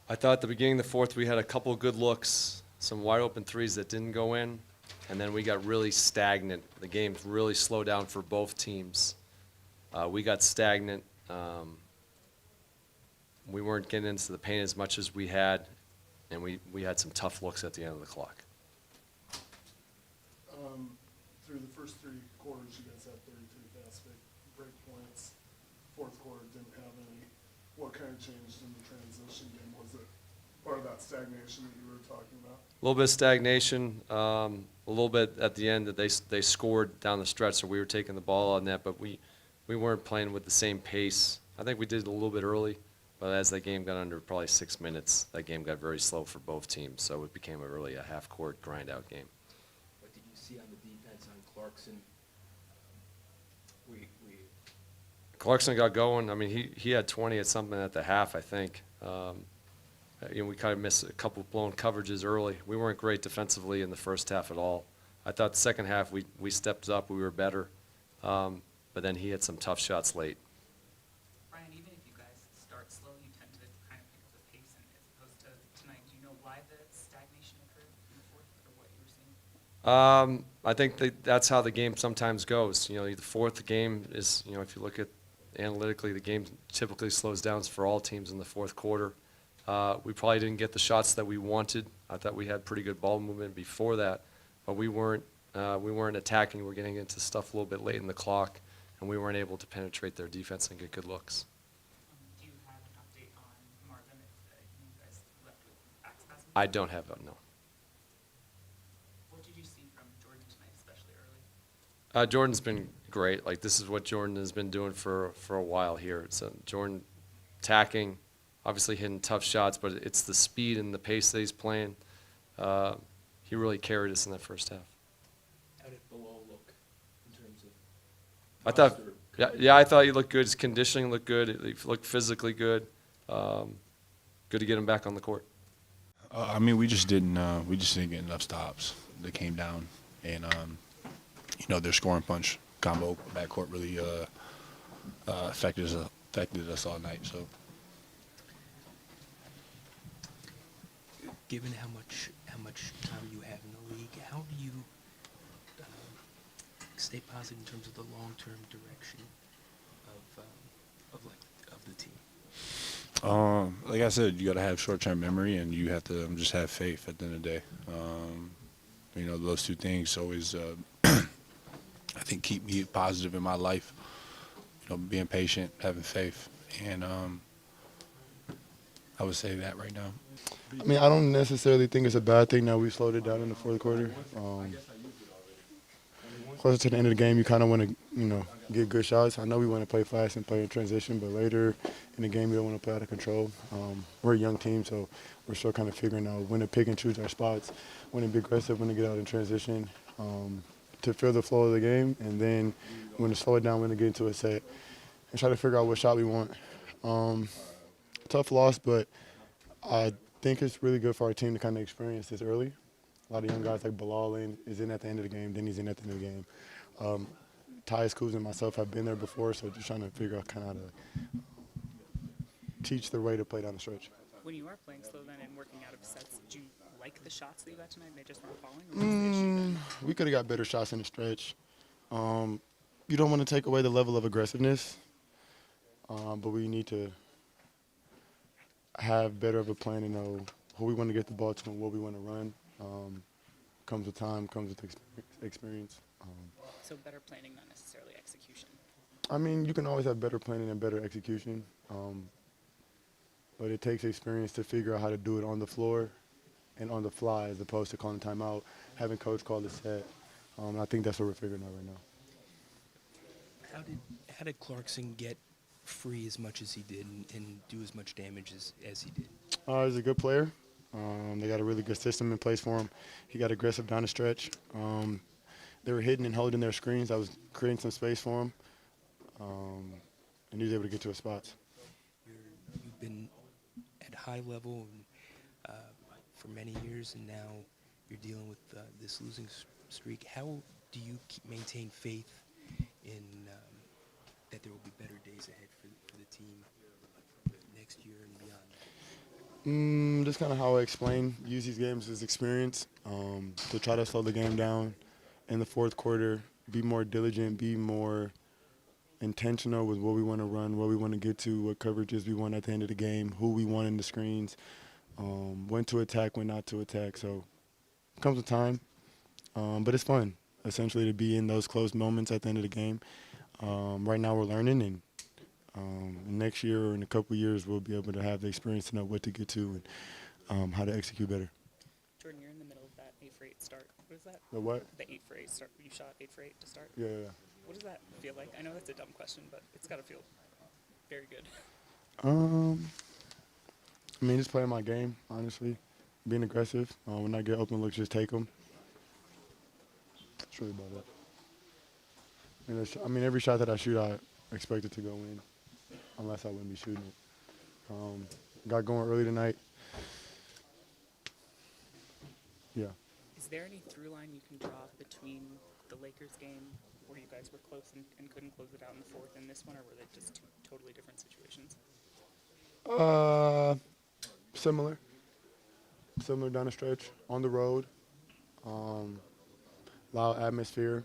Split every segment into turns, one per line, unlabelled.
I thought at the beginning of the fourth we had a couple of good looks, some wide open threes that didn't go in, and then we got really stagnant. The game really slowed down for both teams. We got stagnant. We weren't getting into the paint as much as we had, and we had some tough looks at the end of the clock.
Through the first three quarters, you guys had 33 fast break points. Fourth quarter didn't have any. What kind of changed in the transition game? Was it part of that stagnation that you were talking about?
A little bit of stagnation, a little bit at the end that they scored down the stretch, so we were taking the ball on that, but we weren't playing with the same pace. I think we did it a little bit early, but as that game got under probably 6 minutes, that game got very slow for both teams, so it became a half-court grind-out game.
What did you see on the defense on Clarkson?
Clarkson got going. I mean, he had 20 at something at the half, I think. We kind of missed a couple of blown coverages early. We weren't great defensively in the first half at all. I thought the second half we stepped up. We were better. But then he had some tough shots late.
Brian, even if you guys start slow, you tend to kind of pick up the pace, and as opposed to tonight, do you know why the stagnation occurred in the fourth, or what you were seeing?
I think that's how the game sometimes goes. The fourth game is, if you look at analytically, the game typically slows down for all teams in the fourth quarter. We probably didn't get the shots that we wanted. I thought we had pretty good ball movement before that, but we weren't attacking. We were getting into stuff a little bit late in the clock, and we weren't able to penetrate their defense and get good looks.
Do you have an update on Marvin if you guys left with back spasms?
I don't have that, no.
What did you see from Jordan tonight, especially early?
Jordan's been great. Like, this is what Jordan has been doing for a while here. So Jordan attacking, obviously hitting tough shots, but it's the speed and the pace that he's playing. He really carried us in that first half.
How did Bilal look in terms of
I thought,
roster?
I thought he looked good. His conditioning looked good. He looked physically good. Good to get him back on the court.
We just didn't get enough stops that came down, and their scoring punch combo backcourt really affected us all night. So,
given how much time you have in the league, how do you stay positive in terms of the long-term direction of the team?
like I said, you got to have short-term memory, and you have to just have faith at the end of the day. Those two things always, I think, keep me positive in my life. Being patient, having faith, and I would say that right now.
I don't necessarily think it's a bad thing that we slowed it down in the fourth quarter. Closer to the end of the game, you kind of want to, get good shots. I know we want to play fast and play in transition, but later in the game, we don't want to play out of control. We're a young team, so we're still kind of figuring out when to pick and choose our spots, when to be aggressive, when to get out in transition, to feel the flow of the game, and then when to slow it down, when to get into a set, and try to figure out what shot we want. Tough loss, but I think it's really good for our team to kind of experience this early. A lot of young guys like Bilal is in at the end of the game, then he's in at the end of the game. Tyus, Kuz, and myself have been there before, so just trying to figure out kind of how to teach the way to play down the stretch.
When you are playing slow then and working out of sets, did you like the shots that you got tonight and they just weren't falling? Or was the issue then?
We could have got better shots in the stretch. You don't want to take away the level of aggressiveness, but we need to have better of a plan to know who we want to get the ball to and what we want to run. Comes with time, comes with experience.
So better planning, not necessarily execution.
You can always have better planning and better execution, but it takes experience to figure out how to do it on the floor and on the fly as opposed to calling timeout, having coach call the set. I think that's what we're figuring out right now.
How did Clarkson get free as much as he did and do as much damage as he did?
He's a good player. They got a really good system in place for him. He got aggressive down the stretch. They were hitting and holding their screens. I was creating some space for him, and he was able to get to his spots.
You've been at high level for many years, and now you're dealing with this losing streak. How do you maintain faith in that there will be better days ahead for the team next year and beyond?
Just kind of how I explain, use these games as experience to try to slow the game down in the fourth quarter, be more diligent, be more intentional with what we want to run, what we want to get to, what coverages we want at the end of the game, who we want in the screens, when to attack, when not to attack. So it comes with time, but it's fun, essentially, to be in those close moments at the end of the game. Right now we're learning, and next year or in a couple of years we'll be able to have the experience to know what to get to and how to execute better.
Jordan, you're in the middle of that 8 for 8 start. What is that?
The what?
The 8 for 8 start. You shot 8 for 8 to start.
Yeah.
What does that feel like? I know that's a dumb question, but it's got to feel very good.
I mean, just playing my game, honestly, being aggressive. When I get open looks, just take them. It's really about that. I mean, every shot that I shoot, I expect it to go in, unless I wouldn't be shooting it. Got going early tonight. Yeah.
Is there any through line you can draw between the Lakers game, where you guys were close and couldn't close it out in the fourth, and this one, or were they just two totally different situations?
Similar down the stretch, on the road. Loud atmosphere.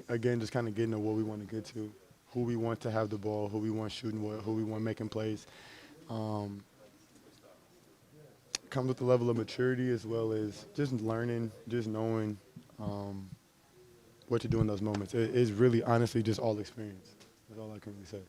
Again, just kind of getting to what we want to get to, who we want to have the ball, who we want shooting, who we want making plays. Comes with a level of maturity as well as just learning, just knowing what to do in those moments. It's really, honestly, just all experience. That's all I can really say.